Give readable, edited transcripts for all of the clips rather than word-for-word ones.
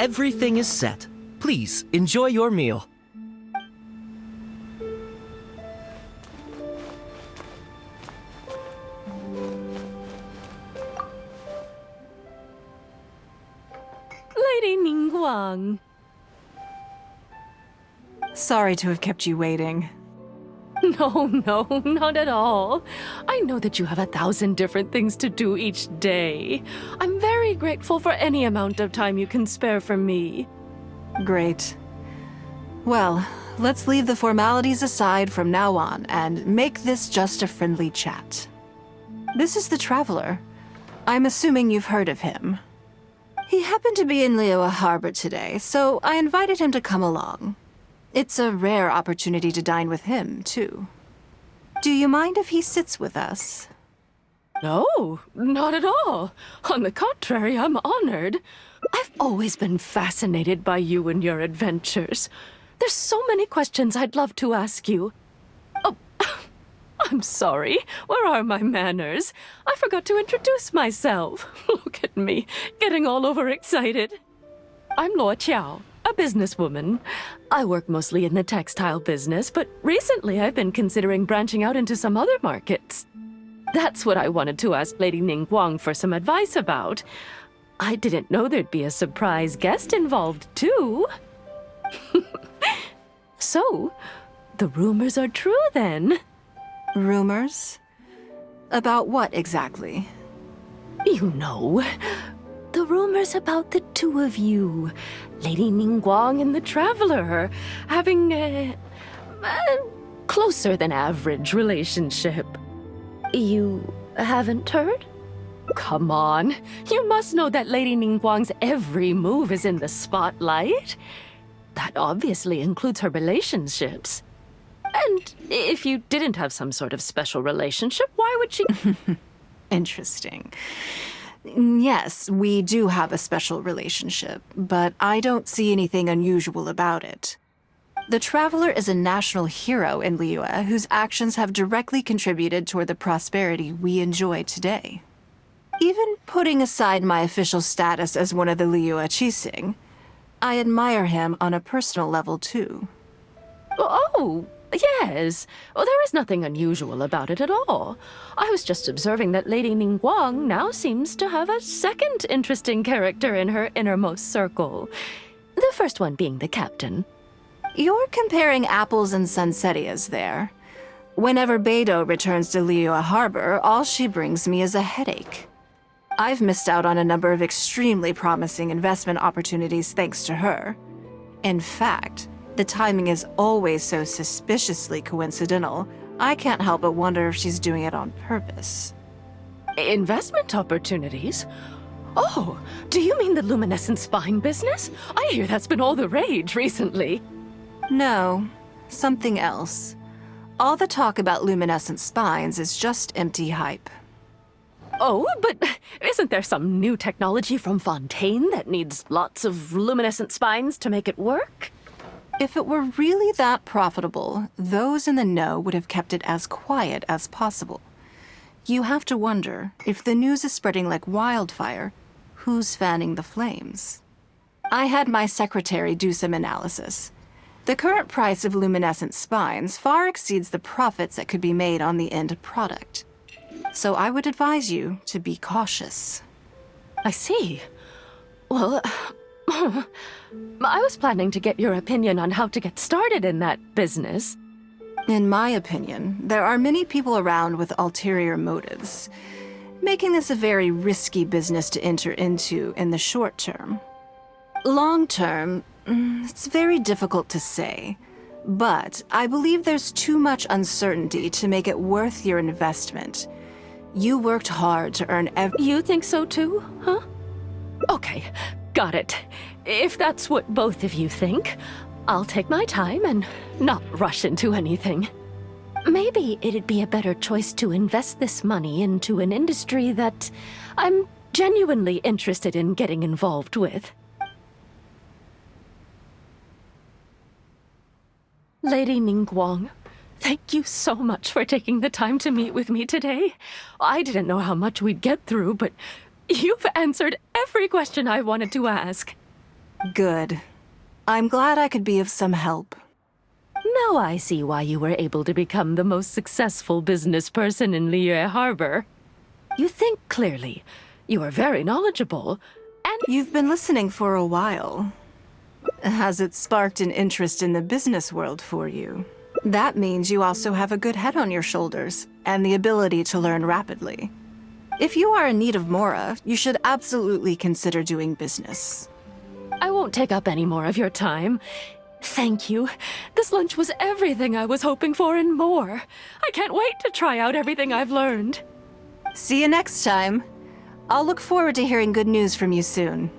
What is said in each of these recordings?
Everything is set. Please, enjoy your meal. Lady Ningguang. Sorry to have kept you waiting. No, not at all. I know that you have 1,000 different things to do each day. I'm very grateful for any amount of time you can spare for me. Great. Well, let's leave the formalities aside from now on and make this just a friendly chat. This is the Traveler. I'm assuming you've heard of him. He happened to be in Liyue Harbor today, so I invited him to come along. It's a rare opportunity to dine with him, too. Do you mind if he sits with us? No, not at all. On the contrary, I'm honored. I've always been fascinated by you and your adventures. There's so many questions I'd love to ask you. Oh, I'm sorry. Where are my manners? I forgot to introduce myself. Look at me, getting all overexcited. I'm Chào, a businesswoman. I work mostly in the textile business, but recently I've been considering branching out into some other markets. That's what I wanted to ask Lady Ningguang for some advice about. I didn't know there'd be a surprise guest involved, too. So, the rumors are true, then? Rumors? About what exactly? You know, the rumors about the two of you, Lady Ningguang and the Traveler, having a closer than average relationship. You haven't heard? Come on, you must know that Lady Ningguang's every move is in the spotlight. That obviously includes her relationships. And if you didn't have some sort of special relationship, why would she... Interesting. Yes, we do have a special relationship, but I don't see anything unusual about it. The Traveler is a national hero in Liyue whose actions have directly contributed toward the prosperity we enjoy today. Even putting aside my official status as one of the Liyue Qixing, I admire him on a personal level too. Oh, yes. Well, there is nothing unusual about it at all. I was just observing that Lady Ningguang now seems to have a second interesting character in her innermost circle. The first one being the captain. You're comparing apples and sunsettias there. Whenever Beidou returns to Liyue Harbor, all she brings me is a headache. I've missed out on a number of extremely promising investment opportunities thanks to her. In fact, the timing is always so suspiciously coincidental, I can't help but wonder if she's doing it on purpose. Investment opportunities? Oh, do you mean the luminescent spine business? I hear that's been all the rage recently. No, something else. All the talk about luminescent spines is just empty hype. Oh, but isn't there some new technology from Fontaine that needs lots of luminescent spines to make it work? If it were really that profitable, those in the know would have kept it as quiet as possible. You have to wonder, if the news is spreading like wildfire, who's fanning the flames? I had my secretary do some analysis. The current price of luminescent spines far exceeds the profits that could be made on the end product. So I would advise you to be cautious. I see. Well, I was planning to get your opinion on how to get started in that business. In my opinion, there are many people around with ulterior motives, making this a very risky business to enter into in the short term. Long term, it's very difficult to say, but I believe there's too much uncertainty to make it worth your investment. You worked hard to earn You think so too, huh? Okay, got it. If that's what both of you think, I'll take my time and not rush into anything. Maybe it'd be a better choice to invest this money into an industry that I'm genuinely interested in getting involved with. Lady Ningguang, thank you so much for taking the time to meet with me today. I didn't know how much we'd get through, but you've answered every question I wanted to ask. Good. I'm glad I could be of some help. Now I see why you were able to become the most successful business person in Liyue Harbor. You think clearly, you are very knowledgeable, and You've been listening for a while. Has it sparked an interest in the business world for you? That means you also have a good head on your shoulders, and the ability to learn rapidly. If you are in need of Mora, you should absolutely consider doing business. I won't take up any more of your time. Thank you. This lunch was everything I was hoping for and more. I can't wait to try out everything I've learned. See you next time. I'll look forward to hearing good news from you soon.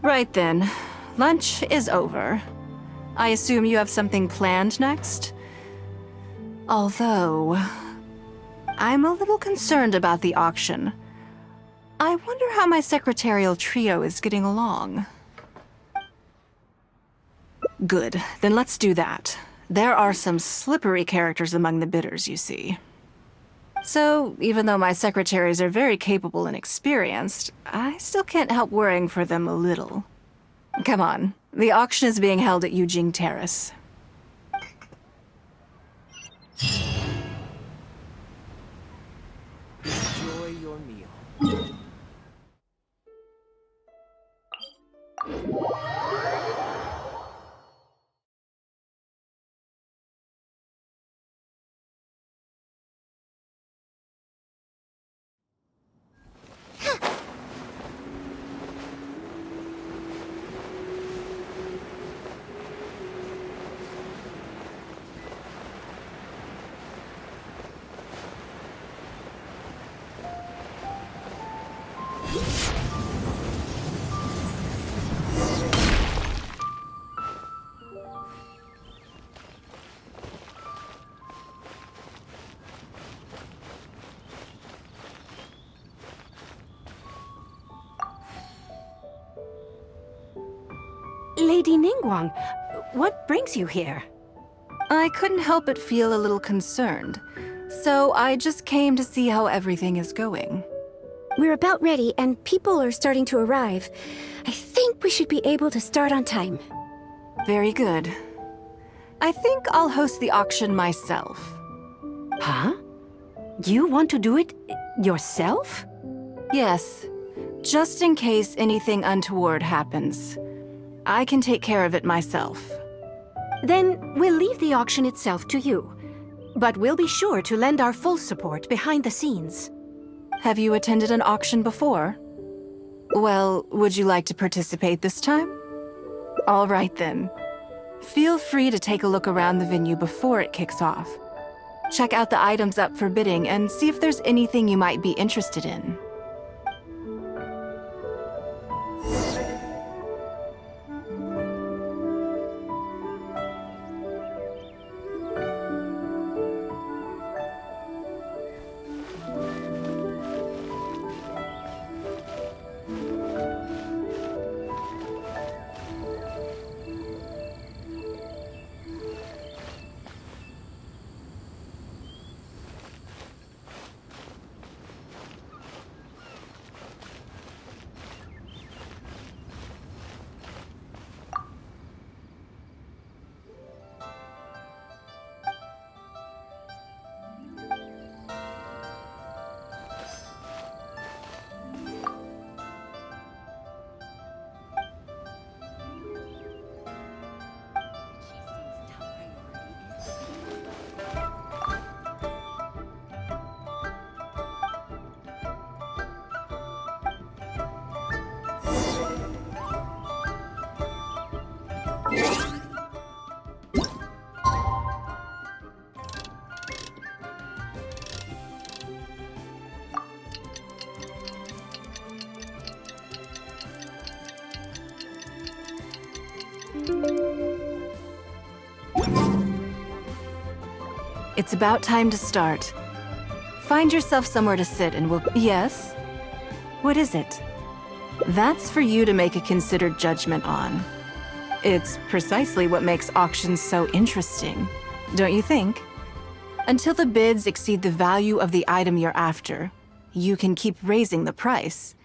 Right then. Lunch is over. I assume you have something planned next? Although, I'm a little concerned about the auction. I wonder how my secretarial trio is getting along. Good, then let's do that. There are some slippery characters among the bidders, you see. So, even though my secretaries are very capable and experienced, I still can't help worrying for them a little. Come on, the auction is being held at Yujing Terrace. Enjoy your meal. Lady Ningguang, what brings you here? I couldn't help but feel a little concerned, so I just came to see how everything is going. We're about ready, and people are starting to arrive. I think we should be able to start on time. Very good. I think I'll host the auction myself. Huh? You want to do it yourself? Yes, just in case anything untoward happens. I can take care of it myself. Then we'll leave the auction itself to you. But we'll be sure to lend our full support behind the scenes. Have you attended an auction before? Well, would you like to participate this time? All right then. Feel free to take a look around the venue before it kicks off. Check out the items up for bidding and see if there's anything you might be interested in. It's about time to start. Find yourself somewhere to sit and we'll... Yes? What is it? That's for you to make a considered judgment on. It's precisely what makes auctions so interesting, don't you think? Until the bids exceed the value of the item you're after, you can keep raising the price.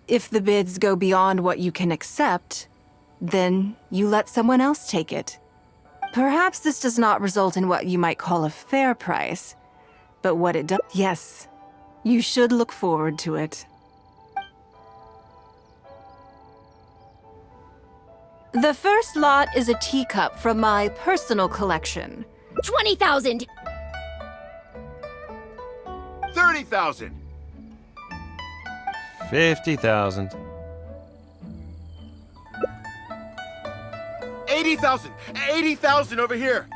If the bids go beyond what you can accept, then you let someone else take it. Perhaps this does not result in what you might call a fair price, but what it does, yes, you should look forward to it. The first lot is a teacup from my personal collection. 20,000! 30,000! 50,000. 80,000! 80,000 over here!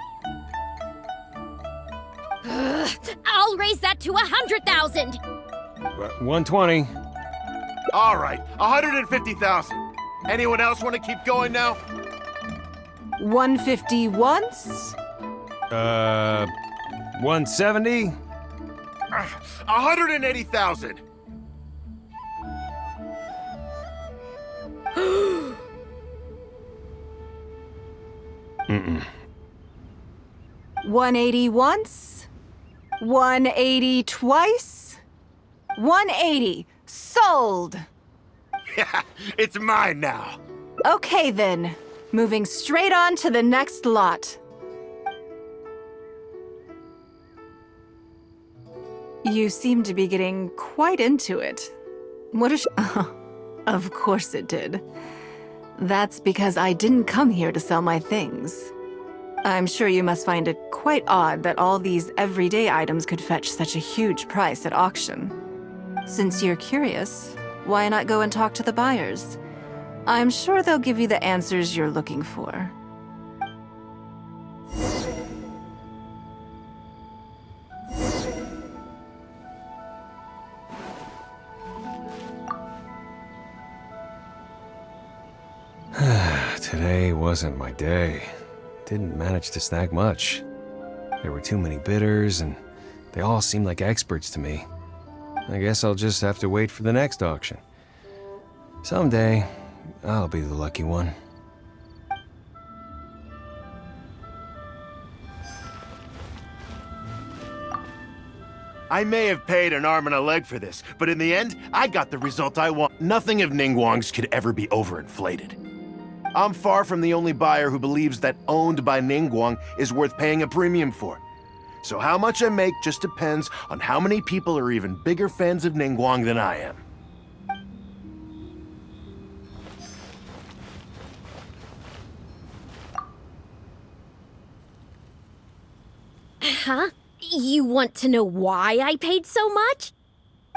I'll raise that to 100,000! 120. All right, 150,000. Anyone else want to keep going now? 150 once? 170. 180,000. Mm-mm. 180 once? 180 twice? 180. Sold! Yeah, it's mine now. Okay then, moving straight on to the next lot. You seem to be getting quite into it. What is Of course it did. That's because I didn't come here to sell my things. I'm sure you must find it quite odd that all these everyday items could fetch such a huge price at auction. Since you're curious, why not go and talk to the buyers? I'm sure they'll give you the answers you're looking for. Today wasn't my day. Didn't manage to snag much. There were too many bidders, and they all seemed like experts to me. I guess I'll just have to wait for the next auction. Someday, I'll be the lucky one. I may have paid an arm and a leg for this, but in the end, I got the result I want. Nothing of Ningguang's could ever be overinflated. I'm far from the only buyer who believes that owned by Ningguang is worth paying a premium for. So how much I make just depends on how many people are even bigger fans of Ningguang than I am. Huh? You want to know why I paid so much?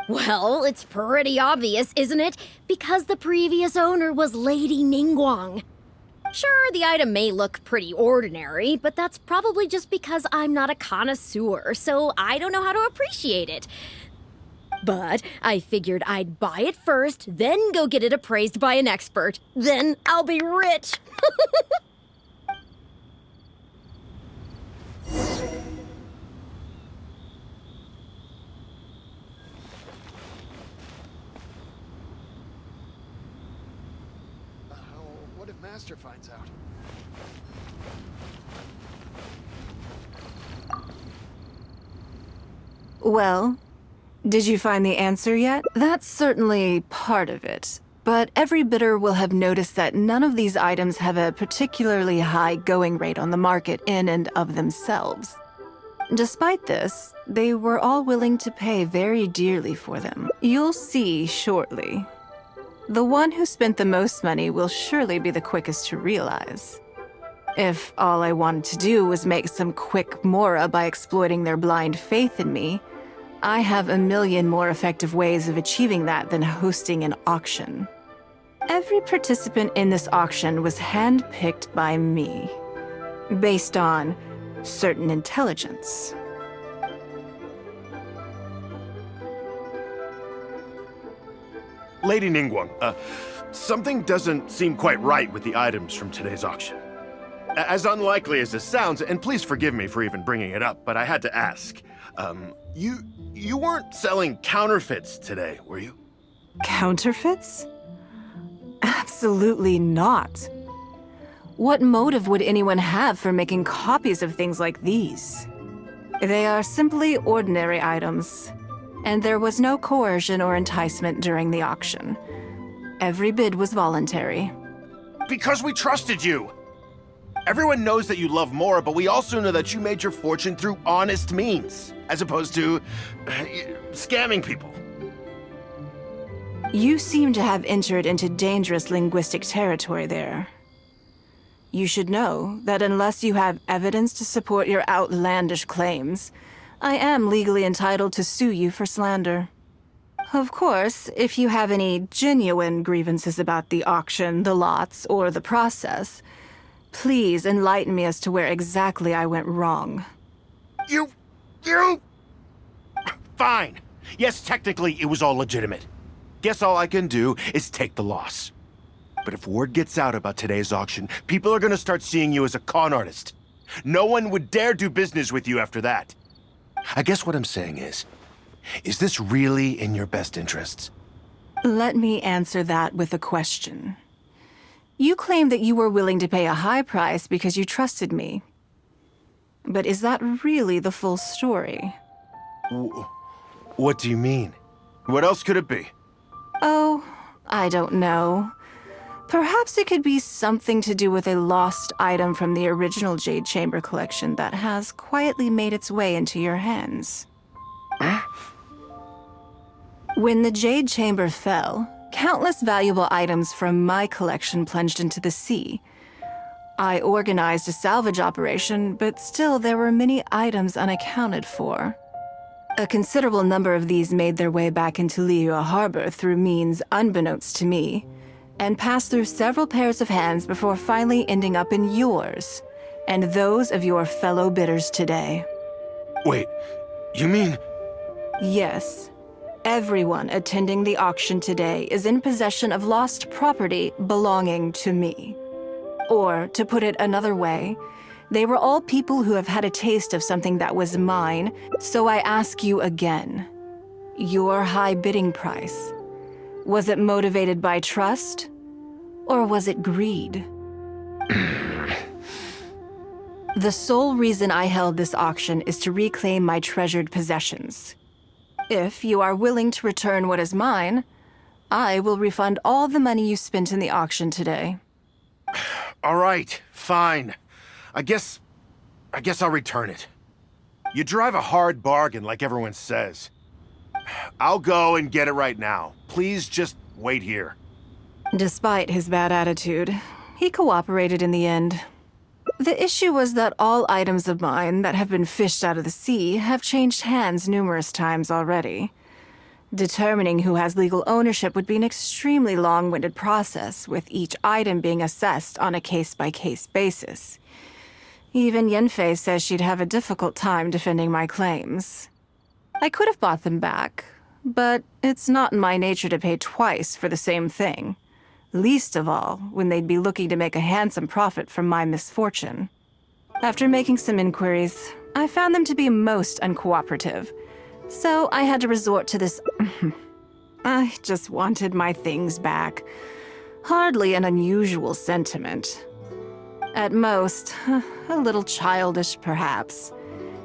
Well, it's pretty obvious, isn't it? Because the previous owner was Lady Ningguang. Sure, the item may look pretty ordinary, but that's probably just because I'm not a connoisseur, so I don't know how to appreciate it. But I figured I'd buy it first, then go get it appraised by an expert. Then I'll be rich. What if Master finds out? Well, did you find the answer yet? That's certainly part of it. But every bidder will have noticed that none of these items have a particularly high going rate on the market in and of themselves. Despite this, they were all willing to pay very dearly for them. You'll see shortly. The one who spent the most money will surely be the quickest to realize. If all I wanted to do was make some quick mora by exploiting their blind faith in me, I have a million more effective ways of achieving that than hosting an auction. Every participant in this auction was handpicked by me, based on certain intelligence. Lady Ningguang, something doesn't seem quite right with the items from today's auction. As unlikely as this sounds, and please forgive me for even bringing it up, but I had to ask. You weren't selling counterfeits today, were you? Counterfeits? Absolutely not. What motive would anyone have for making copies of things like these? They are simply ordinary items. And there was no coercion or enticement during the auction. Every bid was voluntary. Because we trusted you! Everyone knows that you love more, but we also know that you made your fortune through honest means, as opposed to scamming people. You seem to have entered into dangerous linguistic territory there. You should know that unless you have evidence to support your outlandish claims, I am legally entitled to sue you for slander. Of course, if you have any genuine grievances about the auction, the lots, or the process, please enlighten me as to where exactly I went wrong. You... Fine. Yes, technically it was all legitimate. Guess all I can do is take the loss. But if word gets out about today's auction, people are gonna start seeing you as a con artist. No one would dare do business with you after that. I guess what I'm saying is this really in your best interests? Let me answer that with a question. You claim that you were willing to pay a high price because you trusted me. But is that really the full story? What do you mean? What else could it be? Oh, I don't know. Perhaps it could be something to do with a lost item from the original Jade Chamber collection that has quietly made its way into your hands. When the Jade Chamber fell, countless valuable items from my collection plunged into the sea. I organized a salvage operation, but still there were many items unaccounted for. A considerable number of these made their way back into Liyue Harbor through means unbeknownst to me, and passed through several pairs of hands before finally ending up in yours, and those of your fellow bidders today. Wait, you mean... Yes. Everyone attending the auction today is in possession of lost property belonging to me. Or, to put it another way, they were all people who have had a taste of something that was mine, so I ask you again. Your high bidding price. Was it motivated by trust? Or was it greed? The sole reason I held this auction is to reclaim my treasured possessions. If you are willing to return what is mine, I will refund all the money you spent in the auction today. All right, fine. I guess I'll return it. You drive a hard bargain like everyone says. I'll go and get it right now. Please just wait here. Despite his bad attitude, he cooperated in the end. The issue was that all items of mine that have been fished out of the sea have changed hands numerous times already. Determining who has legal ownership would be an extremely long-winded process, with each item being assessed on a case-by-case basis. Even Yenfei says she'd have a difficult time defending my claims. I could have bought them back, but it's not in my nature to pay twice for the same thing. Least of all, when they'd be looking to make a handsome profit from my misfortune. After making some inquiries, I found them to be most uncooperative, so I had to resort to this... I just wanted my things back. Hardly an unusual sentiment. At most, a little childish perhaps,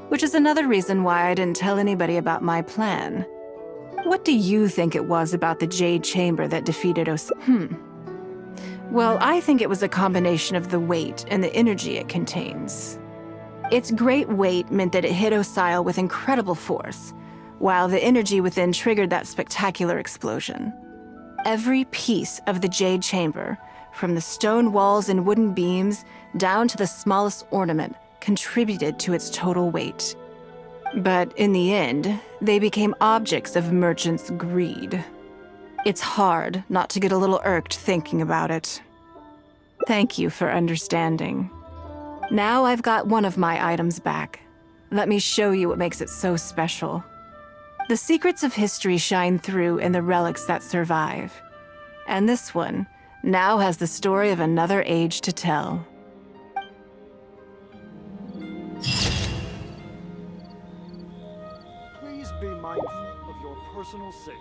which is another reason why I didn't tell anybody about my plan. What do you think it was about the Jade Chamber that defeated Well, I think it was a combination of the weight and the energy it contains. Its great weight meant that it hit Osile with incredible force, while the energy within triggered that spectacular explosion. Every piece of the Jade Chamber, from the stone walls and wooden beams down to the smallest ornament, contributed to its total weight. But in the end, they became objects of merchants' greed. It's hard not to get a little irked thinking about it. Thank you for understanding. Now I've got one of my items back. Let me show you what makes it so special. The secrets of history shine through in the relics that survive. And this one now has the story of another age to tell. Please be mindful of your personal safety.